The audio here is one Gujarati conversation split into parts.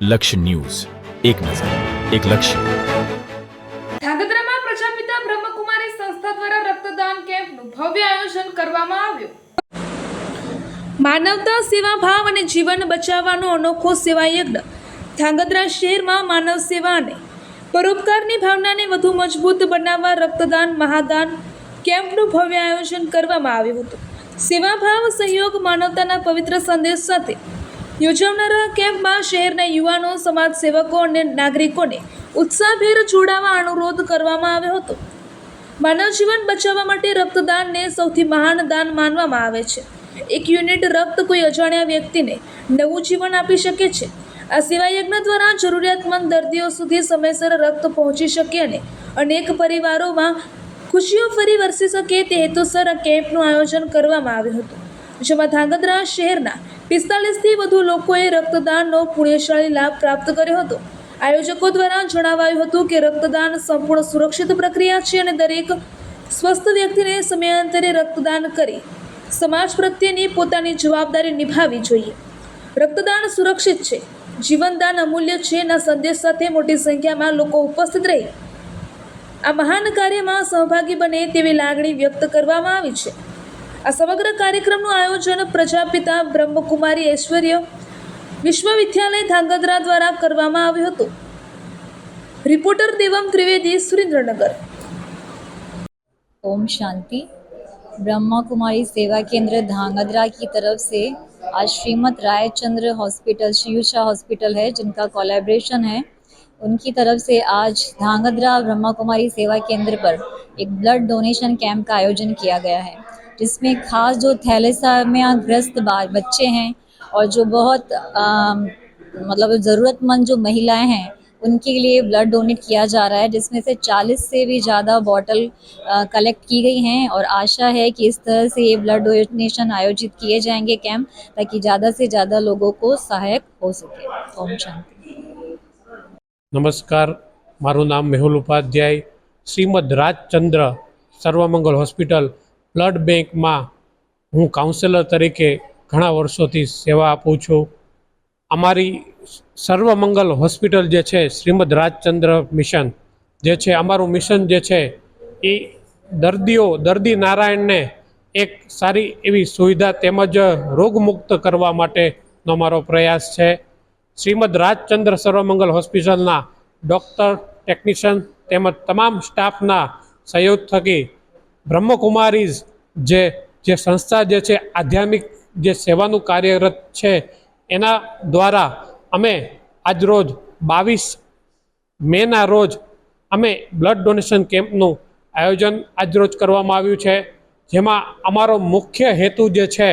લક્ષ્ય ન્યૂઝ, એક નજર, એક લક્ષ્ય. ધાંગધ્રામાં પ્રજાપિતા બ્રહ્મકુમારી સંસ્થા દ્વારા રક્તદાન કેમ્પનું ભવ્ય આયોજન કરવામાં આવ્યું. માનવતા, સેવા ભાવ અને જીવન બચાવવાનો અનોખો સેવા યજ્ઞ ધાંગધ્રા શહેરમાં માનવ સેવા અને પરોપકારની ભાવનાને વધુ મજબૂત બનાવવા રક્તદાન મહાદાન કેમ્પનું ભવ્ય આયોજન કરવામાં આવ્યું હતું. સેવાભાવ, સહયોગ, માનવતાના પવિત્ર સંદેશ સાથે યોજાનારા કેમ્પમાં શહેરના યુવાનો, સમાજ સેવકો અને નાગરિકોને ઉત્સાહભેર જોડાવા અનુરોધ કરવામાં આવ્યો હતો. માનવ જીવન બચાવવા માટે રક્તદાનને સૌથી મહાન દાન માનવામાં આવે છે. એક યુનિટ રક્ત કોઈ અજાણ્યા વ્યક્તિને નવું જીવન આપી શકે છે. આ સેવા યજ્ઞ દ્વારા જરૂરિયાતમંદ દર્દીઓ સુધી સમયસર રક્ત પહોંચી શકે અને અનેક પરિવારોમાં ખુશીઓ ફરી વરસી શકે તે હેતુસર આ કેમ્પનું આયોજન કરવામાં આવ્યું હતું, જેમાં ધાંગધ્રા શહેરના 45થી વધુ લોકોએ રક્તદાનનો પુણ્યશાળી લાભ પ્રાપ્ત કર્યો હતો. આયોજકો દ્વારા જણાવાયું હતું કે રક્તદાન સંપૂર્ણ સુરક્ષિત પ્રક્રિયા છે અને દરેક સ્વસ્થ વ્યક્તિને સમયાંતરે રક્તદાન કરી સમાજ પ્રત્યેની પોતાની જવાબદારી નિભાવવી જોઈએ. રક્તદાન સુરક્ષિત છે, જીવનદાન અમૂલ્ય છે ના સંદેશ સાથે મોટી સંખ્યામાં લોકો ઉપસ્થિત રહી આ મહાન કાર્યમાં સહભાગી બને તેવી લાગણી વ્યક્ત કરવામાં આવી છે. આ સમગ્ર કાર્યક્રમનું આયોજન પ્રજાપિતા બ્રહ્મકુમારી ઐશ્વર્ય વિશ્વવિદ્યાલય ધાંગધ્રા દ્વારા કરવામાં આવ્યું હતું. रिपोर्टर देवम त्रिवेदी, सुरेंद्रनगर. ओम शांति. ब्रह्मा कुमारी सेवा केंद्र धांगध्रा की तरफ से आज श्रीमद रायचंद्र हॉस्पिटल, शियुषा हॉस्पिटल है जिनका कोलैबोरेशन है, उनकी तरफ से आज धांगध्रा ब्रह्मा कुमारी सेवा केंद्र पर एक ब्लड डोनेशन कैंप का आयोजन किया गया है, जिसमें खास जो थैलेसीमिया ग्रस्त बच्चे हैं और जो बहुत मतलब ज़रूरतमंद जो महिलाएं हैं उनके लिए ब्लड डोनेट किया जा रहा है, जिसमें से 40 से भी ज़्यादा बॉटल कलेक्ट की गई हैं और आशा है कि इस तरह से ये ब्लड डोनेशन आयोजित किए जाएंगे कैंप, ताकि ज़्यादा से ज़्यादा लोगों को सहायक हो सके. ओम शांति. नमस्कार, माરું નામ મેહુલ ઉપાધ્યાય. શ્રીમદ રાજચંદ્ર સર્વમંગલ હોસ્પિટલ બ્લડ બેંકમાં હું કાઉન્સેલર તરીકે ઘણા વર્ષોથી સેવા આપું છું. અમારી સર્વમંગલ હોસ્પિટલ જે છે, શ્રીમદ રાજચંદ્ર મિશન જે છે, અમારું મિશન જે છે એ દર્દી નારાયણને એક સારી એવી સુવિધા તેમજ રોગમુક્ત કરવા માટેનો અમારો પ્રયાસ છે. શ્રીમદ રાજચંદ્ર સર્વમંગલ હોસ્પિટલના ડૉક્ટર, ટેકનિશિયન તેમજ તમામ સ્ટાફના સહયોગ થકી બ્રહ્મકુમારીઝ જે સંસ્થા જે છે, આધ્યાત્મિક જે સેવાનું કાર્યરત છે, એના દ્વારા અમે આજરોજ 22 મેના રોજ અમે બ્લડ ડોનેશન કેમ્પનું આયોજન આજરોજ કરવામાં આવ્યું છે, જેમાં અમારો મુખ્ય હેતુ જે છે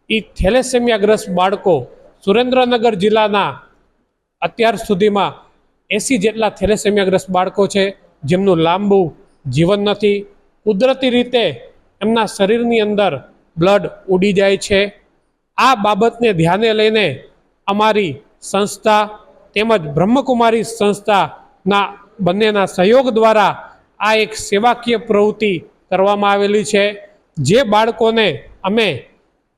એ થેલેસેમિયાગ્રસ્ત બાળકો, સુરેન્દ્રનગર જિલ્લાના અત્યાર સુધીમાં 80 જેટલા થેલેસેમિયાગ્રસ્ત બાળકો છે જેમનું લાંબુ જીવન નથી. કુદરતી રીતે એમના શરીરની અંદર બ્લડ ઉડી જાય છે. આ બાબતને ધ્યાને લઈને અમારી સંસ્થા તેમજ બ્રહ્મકુમારી સંસ્થાના બંનેના સહયોગ દ્વારા આ એક સેવાકીય પ્રવૃત્તિ કરવામાં આવેલી છે. જે બાળકોને અમે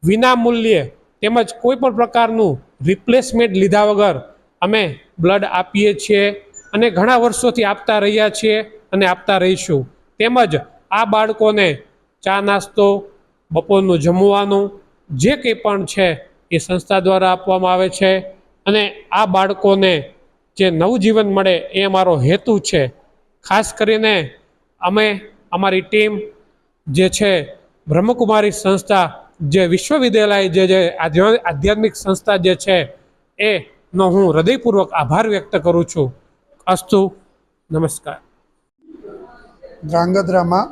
વિનામૂલ્યે તેમજ કોઈ પણ પ્રકારનું રિપ્લેસમેન્ટ લીધા વગર અમે બ્લડ આપીએ છીએ અને ઘણા વર્ષોથી આપતા રહ્યા છીએ અને આપતા રહીશું. તેમજ આ બાળકોને ચા નાસ્તો, બપોરનું જમવાનું જે કંઈ પણ છે એ સંસ્થા દ્વારા આપવામાં આવે છે અને આ બાળકોને જે નવજીવન મળે એ અમારો હેતુ છે. ખાસ કરીને અમે અમારી ટીમ જે છે બ્રહ્મકુમારી સંસ્થા જે વિશ્વવિદ્યાલય જે આધ્યાત્મિક સંસ્થા જે છે એનો હું હૃદયપૂર્વક આભાર વ્યક્ત કરું છું. અસ્તુ. નમસ્કાર. ધ્રાંગધ્રામાં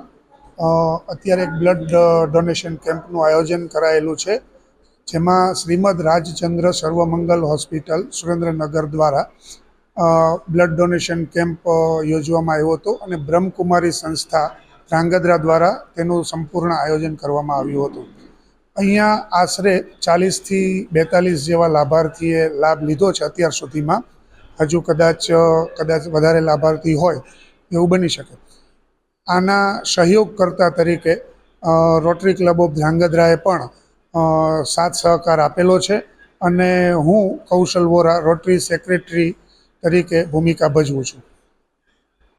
અત્યારે એક બ્લડ ડોનેશન કેમ્પનું આયોજન કરાયેલું છે, જેમાં શ્રીમદ રાજચંદ્ર સર્વમંગલ હોસ્પિટલ સુરેન્દ્રનગર દ્વારા બ્લડ ડોનેશન કેમ્પ યોજવામાં આવ્યો હતો અને બ્રહ્મકુમારી સંસ્થા ધ્રાંગધ્રા દ્વારા તેનું સંપૂર્ણ આયોજન કરવામાં આવ્યું હતું. અહીંયા આશરે 40થી 42 જેવા લાભાર્થીએ લાભ લીધો છે અત્યાર સુધીમાં. હજુ કદાચ વધારે લાભાર્થી હોય એવું બની શકે. આના સહયોગકર્તા તરીકે રોટરી ક્લબ ઓફ ધ્રાંગધ્રાએ પણ સાથ સહકાર આપેલો છે અને હું કૌશલ વોરા રોટરી સેક્રેટરી તરીકે ભૂમિકા ભજવું છું.